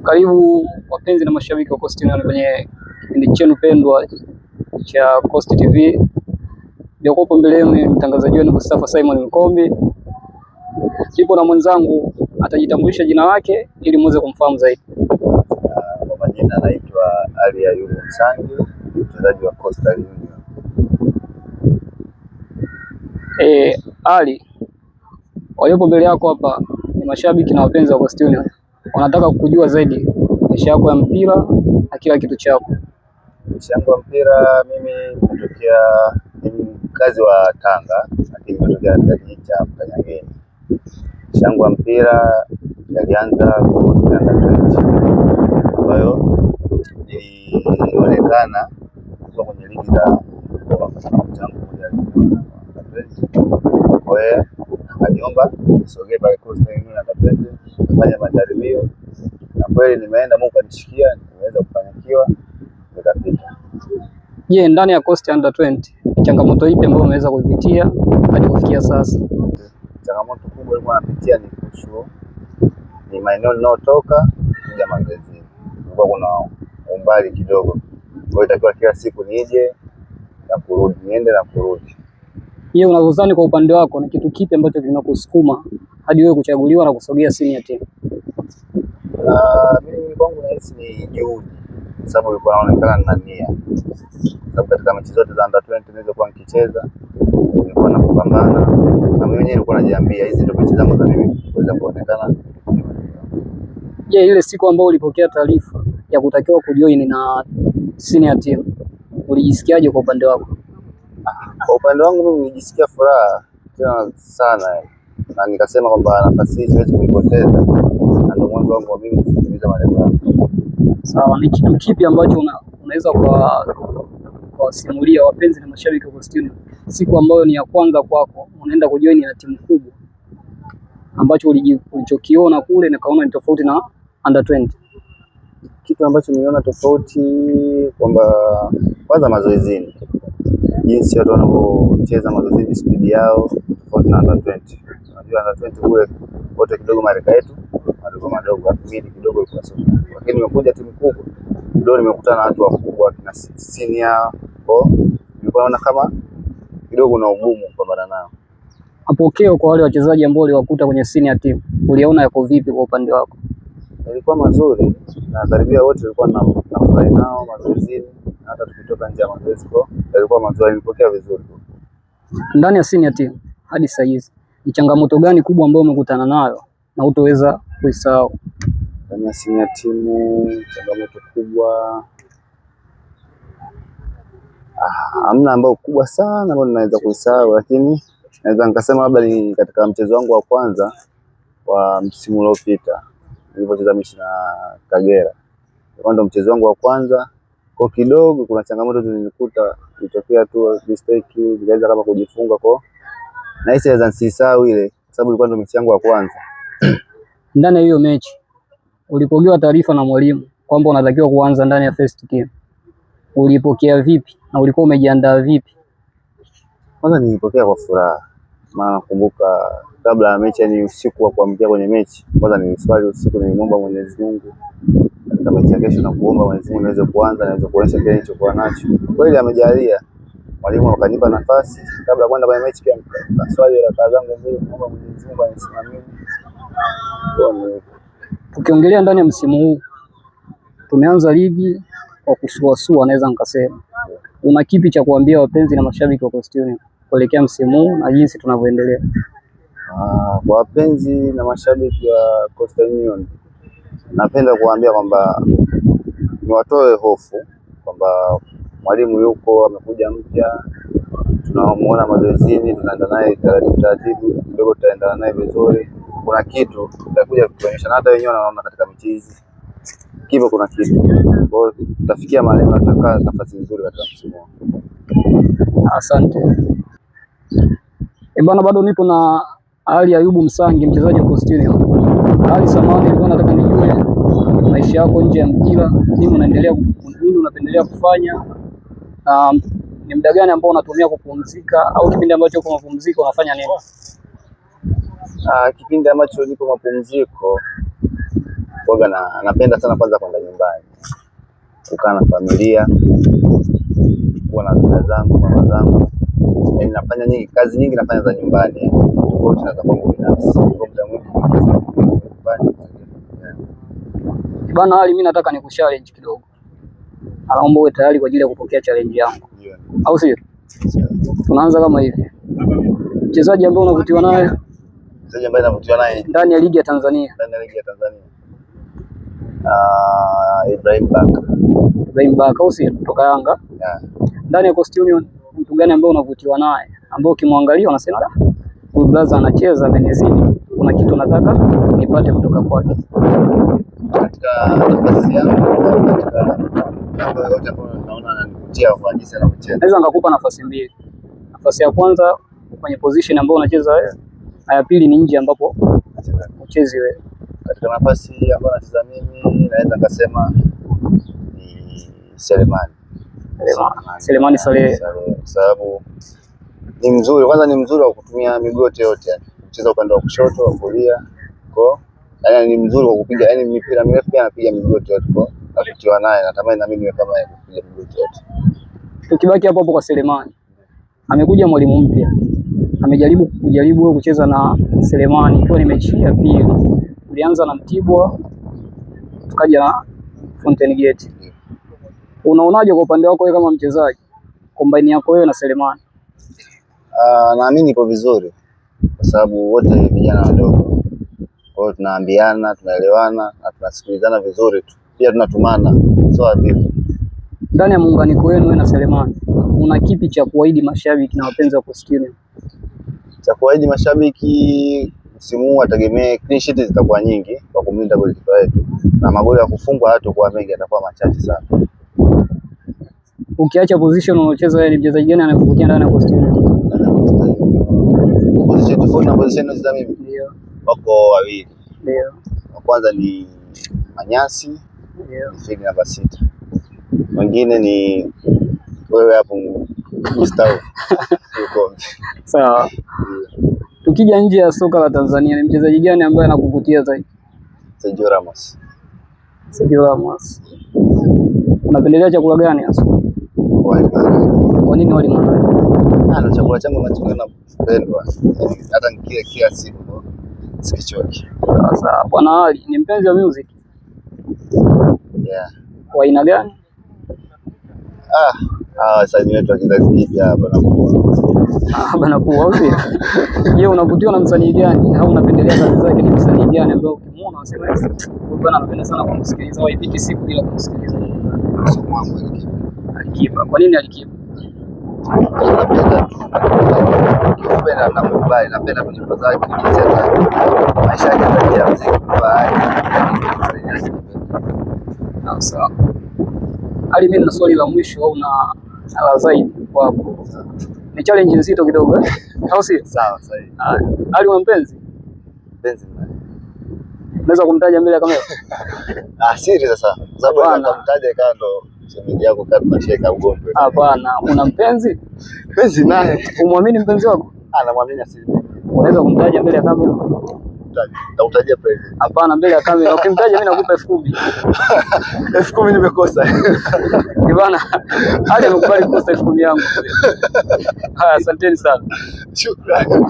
Karibu wapenzi na mashabiki wa Coast Union kwenye kipindi chenu pendwa cha Coast TV. Ndio mbele yenu mtangazaji wenu Mustafa Simon Mkombi. Nipo na mwenzangu atajitambulisha jina lake ili muweze kumfahamu zaidi. Kwa majina naitwa Ali Ayubu Msangi, mchezaji wa Coast Union. Ali, waliopo mbele yako hapa ni mashabiki na wapenzi wa Coast Union. Wanataka kujua zaidi maisha yako ya mpira na kila kitu chako. Maisha yangu ya mpira, mimi nimetokea mkazi wa Tanga, lakini nimetokea katika kijiji cha Kanyangeni. Maisha yangu ya mpira yalianza kwa Coast Under 20. Kwa hiyo nilionekana kwa kwenye ligi za mchango moja kwa hiyo akaniomba nisogee pale Coast Union Under 20 kufanya majaribio, na kweli nimeenda, Mungu anishikia, nimeweza kufanikiwa nikapita. Je, ndani ya Coast Under 20 changamoto ipi ambayo umeweza kuipitia hadi kufikia sasa? Changamoto kubwa ilikuwa napitia ni kushu, ni maeneo ninayotoka kuja mazoezini, kulikuwa kuna umbali kidogo, kwa hiyo itakiwa kila siku nije na kurudi, niende na kurudi. Je, unadhani kwa upande wako ni kitu kipi ambacho kinakusukuma hadi wewe kuchaguliwa na kusogea senior team? Mimi kwangu nahisi ni juhudi, sababu nilikuwa naonekana nina nia. Sababu katika mechi zote za Under 20 nilizokuwa nikicheza nilikuwa napambana, na mimi mwenyewe nilikuwa najiambia hizi ndio mechi zangu za mimi kuweza kuonekana. Je, ile siku ambayo ulipokea taarifa ya kutakiwa kujoin na senior team ulijisikiaje kwa upande wako? Kwa upande wangu mimi nilijisikia furaha tena sana, na nikasema kwamba nafasi hii siwezi kuipoteza, na ndio mwanzo wangu wa mimi kutimiza malengo yangu. Sawa, ni kitu kipi ambacho unaweza kuwasimulia wapenzi na mashabiki wa Coast Union siku ambayo ni ya kwanza kwako unaenda kujoin na timu kubwa, ambacho ulichokiona kule na kaona ni tofauti na Under 20? Kitu ambacho niliona tofauti kwamba kwanza mazoezini, jinsi watu wanavyocheza mazoezini, speed yao tofauti na Under 20. Unajua Under 20 kule wote kidogo marika yetu madogo, mimi kidogo ilikuwa sawa. Lakini nimekuja timu kubwa, ndio nimekutana na watu wakubwa kina senior, kwa nilikuwa naona kama kidogo na ugumu kupambana nao. Mapokeo kwa wale wachezaji ambao uliwakuta kwenye senior team, uliona yako vipi kwa upande wako? Ilikuwa mazuri, na karibia wote walikuwa na furahi nao mazoezini, hata tukitoka nje ya mazoezi kwa ilikuwa mazuri, nilipokea vizuri. Ndani ya senior team hadi sasa hizi ni changamoto gani kubwa ambayo umekutana nayo na hutoweza kuisahau? Ndani ya senior team changamoto kubwa hamna ambayo kubwa sana ambayo ninaweza kuisahau, lakini naweza nikasema labda ni katika mchezo wangu wa kwanza wa msimu uliopita nilipocheza mechi na Kagera. Ndio mchezo wangu wa kwanza, kwa kidogo kuna changamoto zilinikuta, ilitokea tu mistake, nilianza kama kujifunga kwa na hisi naweza nisisahau ile, sababu ilikuwa ndio mechi yangu ya kwanza. Ndani ya hiyo mechi ulipogewa taarifa na mwalimu kwamba unatakiwa kuanza ndani ya first team, ulipokea vipi na ulikuwa umejiandaa vipi? Kwanza nilipokea kwa furaha, maana nakumbuka kabla ya mechi, ni usiku wa kuamkia kwenye mechi, kwanza niliswali usiku, nilimwomba Mwenyezi Mungu katika mechi ya kesho, na kuomba Mwenyezi Mungu niweze kuanza, niweze kuonyesha kile nilichokuwa nacho. Kweli amejalia, mwalimu akanipa nafasi kabla ya kwenda kwenye mechi, pia nikaswali rakaa zangu mbili, kuomba Mwenyezi Mungu anisimamie. Ukiongelea ndani ya msimu huu tumeanza ligi kwa kusuasua, naweza nikasema, una kipi cha kuambia wapenzi na mashabiki wa Coast Union kuelekea msimu huu na jinsi tunavyoendelea? Kwa wapenzi na mashabiki wa Coast Union, napenda kuambia kwamba niwatoe hofu, kwamba mwalimu yuko, amekuja mpya, tunamuona mazoezini, tunaenda naye taratibu kidogo, tutaenda naye vizuri. Kuna kitu tutakuja kuonyesha, na hata wenyewe wanaona katika mechi hizi kipo kuna kitu, kwa hiyo tutafikia malengo, tutakaa nafasi nzuri katika msimu huu. Asante. Bwana, bado nipo na Ali Ayubu Msangi, mchezaji wa Coast Union. Ali, samahani, nilikuwa nataka nijue maisha yako nje ya mpira, nini unapendelea kufanya, na ni muda gani ambao unatumia kupumzika, au kipindi ambacho uko mapumziko unafanya nini? Kipindi ambacho niko mapumziko Kwa napenda sana kwanza kwenda nyumbani, kukaa na familia, kuwa na dada zangu, mama zangu. Yaani nafanya kazi nyingi nafanya za nyumbani, tofauti na za kwangu binafsi. Bana Ali, mimi nataka nikuchallenge kidogo. Naomba uwe tayari kwa ajili ya kupokea challenge yangu. Au sio? Tunaanza kama hivi. Mchezaji ambaye unavutiwa naye? Mchezaji ambaye navutiwa naye ndani ya ligi ya Tanzania. Ndani ya ligi ya Tanzania. Ibrahim Baka. Ibrahim Baka au sio? Kutoka Yanga. Yeah. Ndani ya Coast Union, mtu gani ambaye unavutiwa naye? Ambao ukimwangalia unasema da, huyu brother anacheza amenizidi. Kuna kitu nataka nipate kutoka kwake. Katika nafasi yangu, katika mambo yote ambayo naona ananivutia kwa jinsi anavyocheza. Naweza nikakupa nafasi mbili. Nafasi ya kwanza kwenye position ambayo unacheza wewe, na ya pili ni nje ambapo unacheza wewe. Katika nafasi ambayo nacheza mimi naweza nikasema ni Selemani Saleh. Sababu ni mzuri, kwanza ni mzuri wa kutumia miguu yote, kucheza upande wa kushoto, wa kulia. Yaani ni mzuri kwa kupiga, yaani mipira mirefu pia anapiga miguu yote. Navutiwa naye, natamani na mimi niwe kama yeye kupiga miguu yote. Tukibaki hapo kwa Selemani. Amekuja mwalimu mpya. Amejaribu wewe kucheza na Selemani ikiwa ni mechi ya pili. Ulianza na Mtibwa, tukaja na Fountain Gate. Unaonaje kwa upande wako wewe kama mchezaji? Combine yako wewe na Selemani. Naamini ipo vizuri kwa sababu wote vijana wadogo. Kwa hiyo tunaambiana, tunaelewana na tunasikilizana vizuri tu. Pia tunatumana. Sio vipi. Ndani ya muunganiko wenu wewe na Selemani, una kipi cha kuahidi mashabiki na wapenzi wa Coast Union? Cha kuahidi mashabiki msimu huu wategemee clean sheet zitakuwa nyingi kwa kumlinda golikipa wetu. Na magoli ya kufungwa hatakuwa mengi, atakuwa machache sana. Ukiacha position unaocheza wewe, ni mchezaji gani anakuvutia ndani ya Coast Union? Position tofauti na position za mimi. Ndio. Wako wawili. Ndio. Wa kwanza ni Manyasi. Ndio. Figi namba 6. Mwingine ni wewe hapo Mustafa. Sawa. Tukija nje ya soka la Tanzania, ni mchezaji gani ambaye anakuvutia zaidi? Sergio Ramos. Sergio Ramos. Unapendelea chakula gani hasa? Kwa nini wali Ndio chakula changu ninachopenda. Hata nikia kila siku sikichoki. Sasa Bwana Ali ni mpenzi wa music? Yeah. Kwa aina gani? Wasanii wetu wa kizazi kipya hapa bana kuwa usi. Je, unavutiwa na msanii gani au unapendelea kazi zake ni msanii gani ambaye ukimuona unasema bwana anapenda sana kumsikiliza au ipiti siku bila kumsikiliza? Alikiba. Kwa nini Alikiba? Napenda na mobile, napenda nyimbo zake, maisha yake ya muziki kwa sawa. Ali, mimi na swali la mwisho au na la zaidi kwako. Ni challenge nzito kidogo au si? Sawa, sahihi. Ali, una mpenzi? Mpenzi nani? Unaweza kumtaja mbele ya kamera? Siri sasa. Sababu unamtaja kando shemeji yako kama sheka ugombe. Hapana, una mpenzi? Mpenzi naye. Umwamini mpenzi wako? Namwamini asili. Unaweza kumtaja mbele ya kamera? Utajia president. Hapana, mbele ya kamera. Ukimtaja mimi nakupa 10,000. 10,000 nimekosa. Ni bana. Ali amekubali kukosa 10,000 yangu. Haya, asanteni sana. Shukrani.